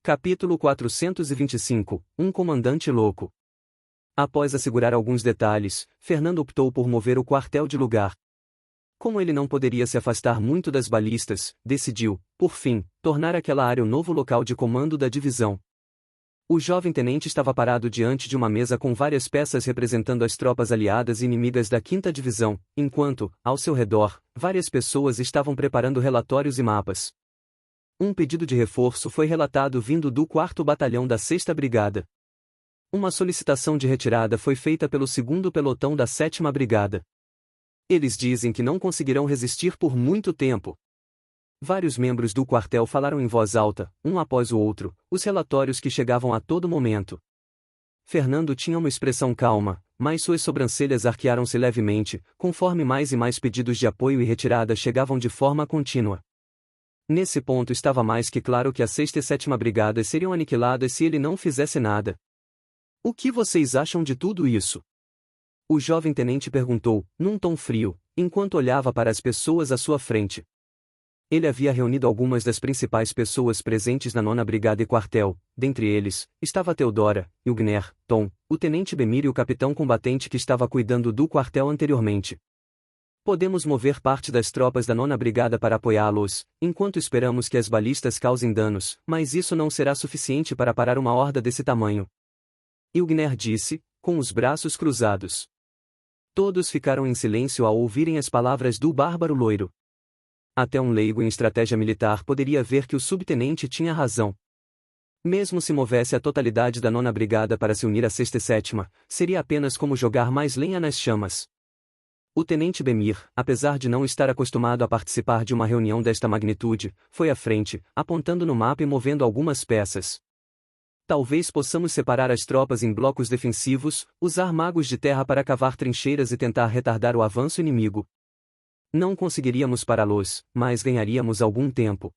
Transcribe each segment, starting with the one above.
Capítulo 425 Um comandante louco. Após assegurar alguns detalhes, Fernando optou por mover o quartel de lugar. Como ele não poderia se afastar muito das balistas, decidiu, por fim, tornar aquela área o novo local de comando da divisão. O jovem tenente estava parado diante de uma mesa com várias peças representando as tropas aliadas e inimigas da 5ª Divisão, enquanto, ao seu redor, várias pessoas estavam preparando relatórios e mapas. Um pedido de reforço foi relatado vindo do 4º Batalhão da 6ª Brigada. Uma solicitação de retirada foi feita pelo 2º Pelotão da 7ª Brigada. Eles dizem que não conseguirão resistir por muito tempo. Vários membros do quartel falaram em voz alta, um após o outro, os relatórios que chegavam a todo momento. Fernando tinha uma expressão calma, mas suas sobrancelhas arquearam-se levemente, conforme mais e mais pedidos de apoio e retirada chegavam de forma contínua. Nesse ponto estava mais que claro que a 6ª e 7ª Brigadas seriam aniquiladas se ele não fizesse nada. O que vocês acham de tudo isso? O jovem tenente perguntou, num tom frio, enquanto olhava para as pessoas à sua frente. Ele havia reunido algumas das principais pessoas presentes na 9ª Brigada e quartel, dentre eles, estava Teodora, Ilgner, Tom, o tenente Bemir e o capitão combatente que estava cuidando do quartel anteriormente. Podemos mover parte das tropas da 9ª Brigada para apoiá-los, enquanto esperamos que as balistas causem danos, mas isso não será suficiente para parar uma horda desse tamanho. Ilgner disse, com os braços cruzados. Todos ficaram em silêncio ao ouvirem as palavras do bárbaro loiro. Até um leigo em estratégia militar poderia ver que o subtenente tinha razão. Mesmo se movesse a totalidade da 9ª Brigada para se unir à 6ª e 7ª, seria apenas como jogar mais lenha nas chamas. O tenente Bemir, apesar de não estar acostumado a participar de uma reunião desta magnitude, foi à frente, apontando no mapa e movendo algumas peças. Talvez possamos separar as tropas em blocos defensivos, usar magos de terra para cavar trincheiras e tentar retardar o avanço inimigo. Não conseguiríamos pará-los, mas ganharíamos algum tempo.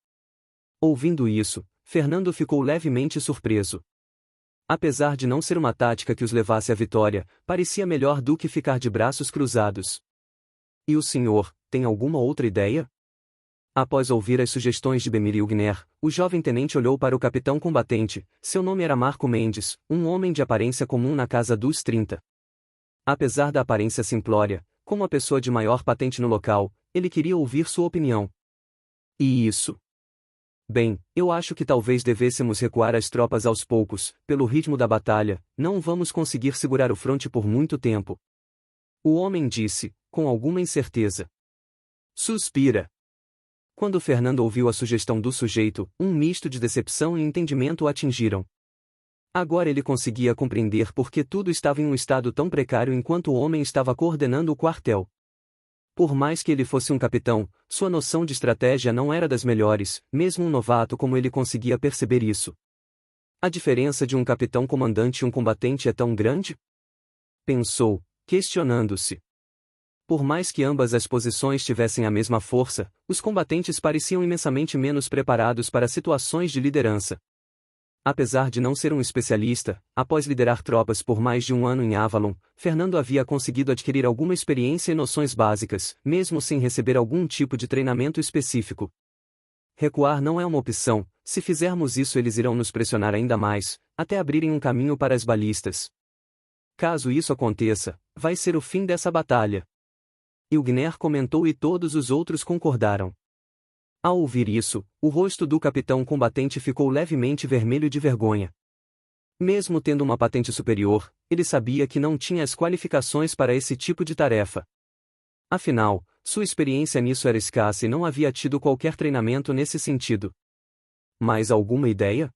Ouvindo isso, Fernando ficou levemente surpreso. Apesar de não ser uma tática que os levasse à vitória, parecia melhor do que ficar de braços cruzados. E o senhor, tem alguma outra ideia? Após ouvir as sugestões de Bemir e Ilgner, o jovem tenente olhou para o capitão combatente, seu nome era Marco Mendes, um homem de aparência comum na casa dos 30. Apesar da aparência simplória, como a pessoa de maior patente no local, ele queria ouvir sua opinião. E isso? Bem, eu acho que talvez devêssemos recuar as tropas aos poucos, pelo ritmo da batalha, não vamos conseguir segurar o fronte por muito tempo. O homem disse, com alguma incerteza. Suspira. Quando Fernando ouviu a sugestão do sujeito, um misto de decepção e entendimento o atingiram. Agora ele conseguia compreender por que tudo estava em um estado tão precário enquanto o homem estava coordenando o quartel. Por mais que ele fosse um capitão, sua noção de estratégia não era das melhores, mesmo um novato como ele conseguia perceber isso. A diferença de um capitão comandante e um combatente é tão grande? Pensou, questionando-se. Por mais que ambas as posições tivessem a mesma força, os combatentes pareciam imensamente menos preparados para situações de liderança. Apesar de não ser um especialista, após liderar tropas por mais de um ano em Avalon, Fernando havia conseguido adquirir alguma experiência e noções básicas, mesmo sem receber algum tipo de treinamento específico. Recuar não é uma opção, se fizermos isso eles irão nos pressionar ainda mais, até abrirem um caminho para as balistas. Caso isso aconteça, vai ser o fim dessa batalha. Ilgner comentou e todos os outros concordaram. Ao ouvir isso, o rosto do capitão combatente ficou levemente vermelho de vergonha. Mesmo tendo uma patente superior, ele sabia que não tinha as qualificações para esse tipo de tarefa. Afinal, sua experiência nisso era escassa e não havia tido qualquer treinamento nesse sentido. Mais alguma ideia?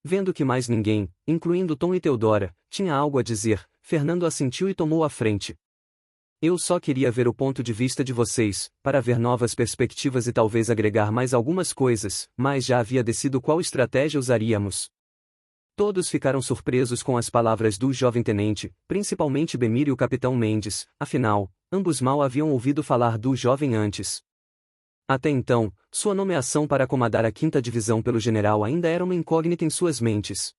Vendo que mais ninguém, incluindo Tom e Teodora, tinha algo a dizer, Fernando assentiu e tomou a frente. Eu só queria ver o ponto de vista de vocês, para ver novas perspectivas e talvez agregar mais algumas coisas, mas já havia decidido qual estratégia usaríamos. Todos ficaram surpresos com as palavras do jovem tenente, principalmente Bemir e o capitão Mendes, afinal, ambos mal haviam ouvido falar do jovem antes. Até então, sua nomeação para comandar a 5ª Divisão pelo general ainda era uma incógnita em suas mentes.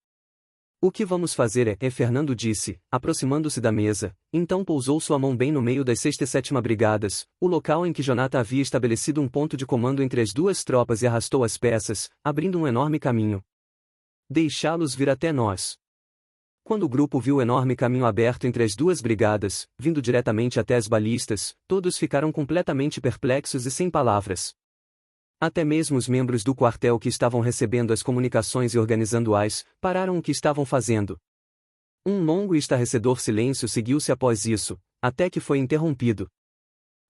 O que vamos fazer Fernando disse, aproximando-se da mesa, então pousou sua mão bem no meio das 6ª e 7ª Brigadas, o local em que Jonathan havia estabelecido um ponto de comando entre as duas tropas e arrastou as peças, abrindo um enorme caminho. Deixá-los vir até nós. Quando o grupo viu o enorme caminho aberto entre as duas brigadas, vindo diretamente até as balistas, todos ficaram completamente perplexos e sem palavras. Até mesmo os membros do quartel que estavam recebendo as comunicações e organizando-as, pararam o que estavam fazendo. Um longo e estarrecedor silêncio seguiu-se após isso, até que foi interrompido.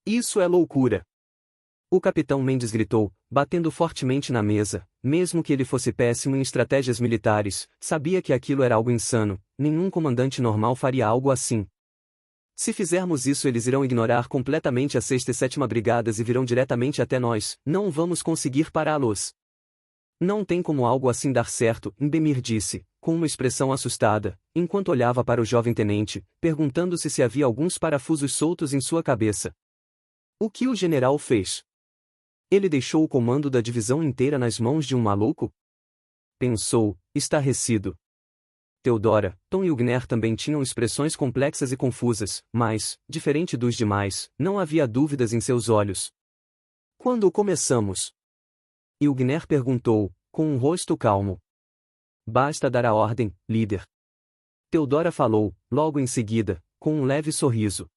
Isso é loucura! O capitão Mendes gritou, batendo fortemente na mesa. Mesmo que ele fosse péssimo em estratégias militares, sabia que aquilo era algo insano. Nenhum comandante normal faria algo assim. Se fizermos isso, eles irão ignorar completamente a 6ª e 7ª Brigadas e virão diretamente até nós. Não vamos conseguir pará-los. Não tem como algo assim dar certo, Embemir disse, com uma expressão assustada, enquanto olhava para o jovem tenente, perguntando-se se havia alguns parafusos soltos em sua cabeça. O que o general fez? Ele deixou o comando da divisão inteira nas mãos de um maluco? Pensou, estarrecido. Theodora, Tom e Ugner também tinham expressões complexas e confusas, mas, diferente dos demais, não havia dúvidas em seus olhos. Quando começamos? Ugner perguntou, com um rosto calmo. Basta dar a ordem, líder. Theodora falou, logo em seguida, com um leve sorriso.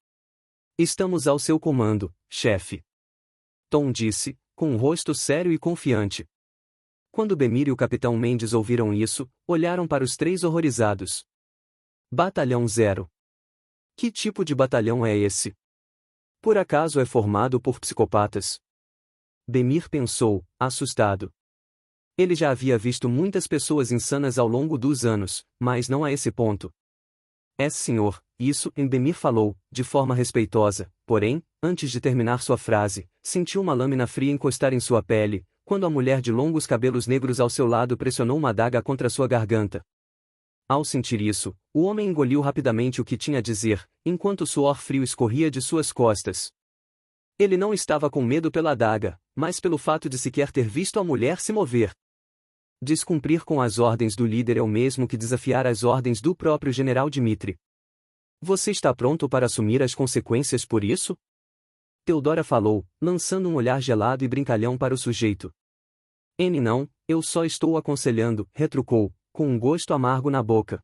Estamos ao seu comando, chefe. Tom disse, com um rosto sério e confiante. Quando Bemir e o capitão Mendes ouviram isso, olharam para os três horrorizados. Batalhão Zero. Que tipo de batalhão é esse? Por acaso é formado por psicopatas? Bemir pensou, assustado. Ele já havia visto muitas pessoas insanas ao longo dos anos, mas não a esse ponto. Senhor, isso, Bemir falou, de forma respeitosa, porém, antes de terminar sua frase, sentiu uma lâmina fria encostar em sua pele, quando a mulher de longos cabelos negros ao seu lado pressionou uma adaga contra sua garganta. Ao sentir isso, o homem engoliu rapidamente o que tinha a dizer, enquanto o suor frio escorria de suas costas. Ele não estava com medo pela adaga, mas pelo fato de sequer ter visto a mulher se mover. Descumprir com as ordens do líder é o mesmo que desafiar as ordens do próprio general Dmitri. Você está pronto para assumir as consequências por isso? Theodora falou, lançando um olhar gelado e brincalhão para o sujeito. Não, eu só estou aconselhando, retrucou, com um gosto amargo na boca.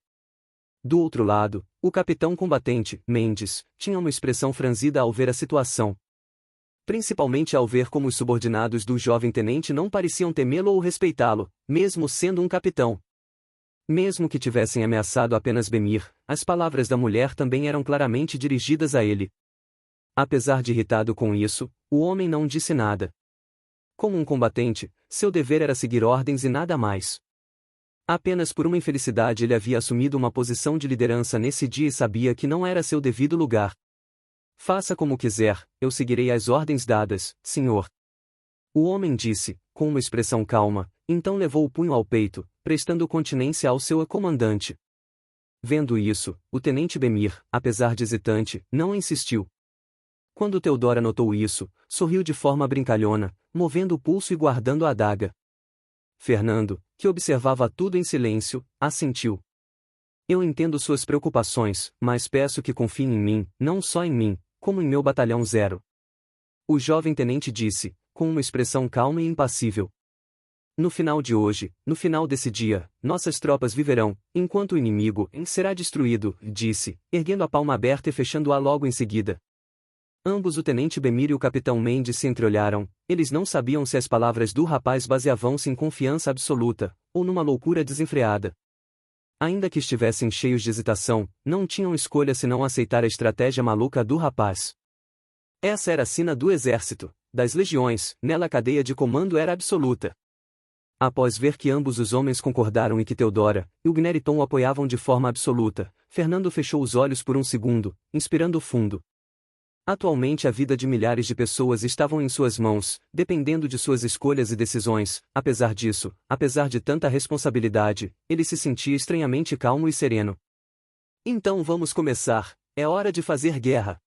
Do outro lado, o capitão combatente, Mendes, tinha uma expressão franzida ao ver a situação. Principalmente ao ver como os subordinados do jovem tenente não pareciam temê-lo ou respeitá-lo, mesmo sendo um capitão. Mesmo que tivessem ameaçado apenas Bemir, as palavras da mulher também eram claramente dirigidas a ele. Apesar de irritado com isso, o homem não disse nada. Como um combatente, seu dever era seguir ordens e nada mais. Apenas por uma infelicidade ele havia assumido uma posição de liderança nesse dia e sabia que não era seu devido lugar. Faça como quiser, eu seguirei as ordens dadas, senhor. O homem disse, com uma expressão calma, então levou o punho ao peito, prestando continência ao seu comandante. Vendo isso, o tenente Bemir, apesar de hesitante, não insistiu. Quando Theodora notou isso, sorriu de forma brincalhona, movendo o pulso e guardando a adaga. Fernando, que observava tudo em silêncio, assentiu. Eu entendo suas preocupações, mas peço que confie em mim, não só em mim, como em meu batalhão Zero. O jovem tenente disse, com uma expressão calma e impassível. No final de hoje, no final desse dia, nossas tropas viverão, enquanto o inimigo será destruído, disse, erguendo a palma aberta e fechando-a logo em seguida. Ambos o tenente Bemir e o capitão Mendes se entreolharam, eles não sabiam se as palavras do rapaz baseavam-se em confiança absoluta, ou numa loucura desenfreada. Ainda que estivessem cheios de hesitação, não tinham escolha senão aceitar a estratégia maluca do rapaz. Essa era a sina do exército, das legiões, nela a cadeia de comando era absoluta. Após ver que ambos os homens concordaram e que Theodora, Ugner e Tom o apoiavam de forma absoluta, Fernando fechou os olhos por um segundo, inspirando fundo. Atualmente a vida de milhares de pessoas estavam em suas mãos, dependendo de suas escolhas e decisões. Apesar disso, apesar de tanta responsabilidade, ele se sentia estranhamente calmo e sereno. Então vamos começar, é hora de fazer guerra.